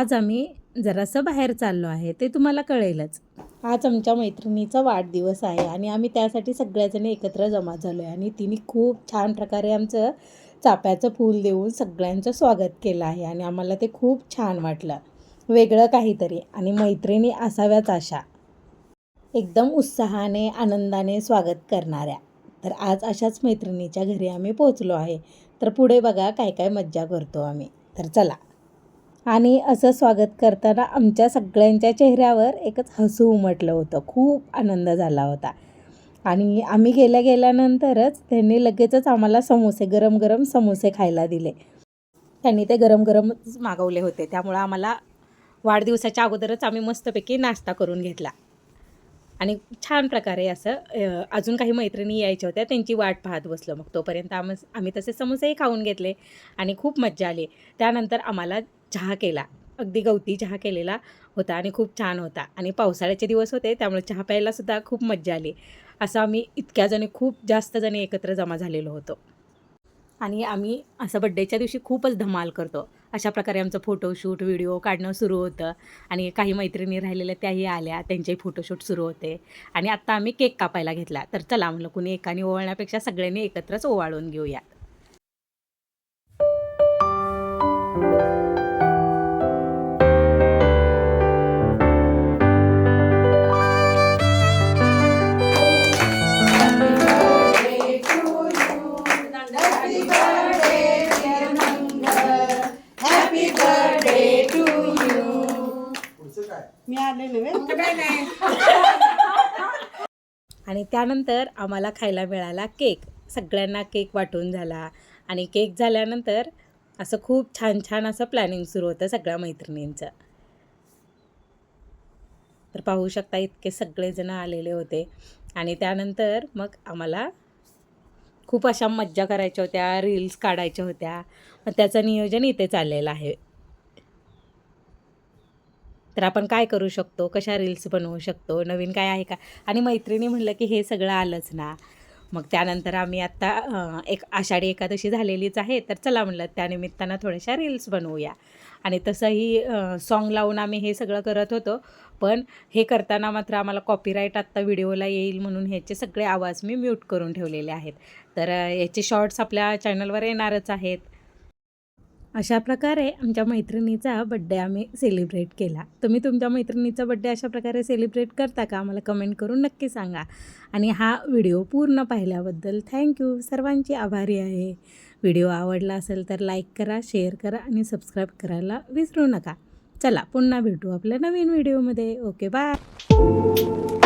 आज आम्ही जरासं बाहेर चाललो आहे, ते तुम्हाला कळेलच. आज आमच्या मैत्रिणीचा वाढदिवस आहे आणि आम्ही त्यासाठी सगळ्याजणी एकत्र जमा झालो आहे आणि तिने खूप छान प्रकारे आमचं चाफ्याचं फूल देऊन सगळ्यांचं स्वागत केलं आहे आणि आम्हाला ते खूप छान वाटलं. वेगळं काहीतरी आणि मैत्रिणी असाव्याच अशा. एकदम उत्साहाने, आनंदाने स्वागत करणाऱ्या. तर आज अशाच मैत्रिणीच्या घरी आम्ही पोहोचलो आहे. तर पुढे बघा काय काय मज्जा करतो आम्ही. तर चला. आणि असं स्वागत करताना आमच्या सगळ्यांच्या चेहऱ्यावर एकच हसू उमटलं होतं. खूप आनंद झाला होता. आणि आम्ही गेल्यानंतरच त्यांनी लगेचच आम्हाला समोसे, गरम गरम समोसे खायला दिले. त्यांनी ते गरम गरमच मागवले होते. त्यामुळं आम्हाला वाढदिवसाच्या अगोदरच आम्ही मस्तपैकी नाश्ता करून घेतला. आणि छान प्रकारे असं अजून काही मैत्रिणी यायच्या होत्या, त्यांची वाट पाहत बसलो. मग तोपर्यंत आम्ही तसे समोसेही खाऊन घेतले आणि खूप मज्जा आली. त्यानंतर आम्हाला चहा केला. अगदी गवती चहा केलेला होता आणि खूप छान होता. आणि पावसाळ्याचे दिवस होते, त्यामुळे चहा प्यायलासुद्धा खूप मज्जा आली. असं आम्ही इतक्या जणी, खूप जास्त जणी एकत्र जमा झालेलो होतो. आणि आम्ही असं बड्डेच्या दिवशी खूपच धमाल करतो. अशा प्रकारे आमचं फोटोशूट, व्हिडिओ काढणं सुरू होतं आणि काही मैत्रिणी राहिलेल्या त्याही आल्या, त्यांचेही फोटोशूट सुरू होते. आणि आत्ता आम्ही केक कापायला घेतला. तर चला म्हणलं, कुणी एकाने ओवाळण्यापेक्षा सगळ्यांनी एकत्रच ओवाळून घेऊया. आणि त्यानंतर आम्हाला खायला मिळाला केक. सगळ्यांना केक वाटून झाला आणि केक झाल्यानंतर असं खूप छान छान असं प्लॅनिंग सुरू होतं सगळ्या मैत्रिणींचं. तर पाहू शकता इतके सगळेजण आलेले होते. आणि त्यानंतर मग आम्हाला खूप अशा मज्जा करायच्या होत्या, रील्स काढायच्या होत्या. पण त्याचं नियोजन इथे चाललेलं आहे. तर आपण काय करू शकतो, कशा रील्स बनवू शकतो, नवीन काय आहे का? आणि मैत्रिणी म्हणलं की हे सगळं आलंच ना. मग त्यानंतर आम्ही आत्ता एक आषाढी एकादशी झालेलीच आहे, तर चला म्हणलं त्यानिमित्तानं थोड्याशा रील्स बनवूया. आणि तसंही सॉन्ग लावून आम्ही हे सगळं करत होतो. पण हे करताना मात्र आम्हाला कॉपीराईट आत्ता व्हिडिओला येईल म्हणून ह्याचे सगळे आवाज मी म्यूट करून ठेवलेले आहेत. तर याचे शॉर्ट्स आपल्या चॅनलवर येणारच आहेत. अशा प्रकारे आमच्या मैत्रिणीचा बड्डे आम्ही सेलिब्रेट केला. तुम्ही तुमच्या मैत्रिणीचा बड्डे अशा प्रकारे सेलिब्रेट करता का? आम्हाला कमेंट करून नक्की सांगा. आणि हा व्हिडिओ पूर्ण पाहिल्याबद्दल थँक्यू. सर्वांची आभारी आहे. व्हिडिओ आवडला असेल तर लाईक करा, शेअर करा आणि सबस्क्राईब करायला विसरू नका. चला पुन्हा भेटू आपल्या नवीन व्हिडिओमध्ये. Okay, bye.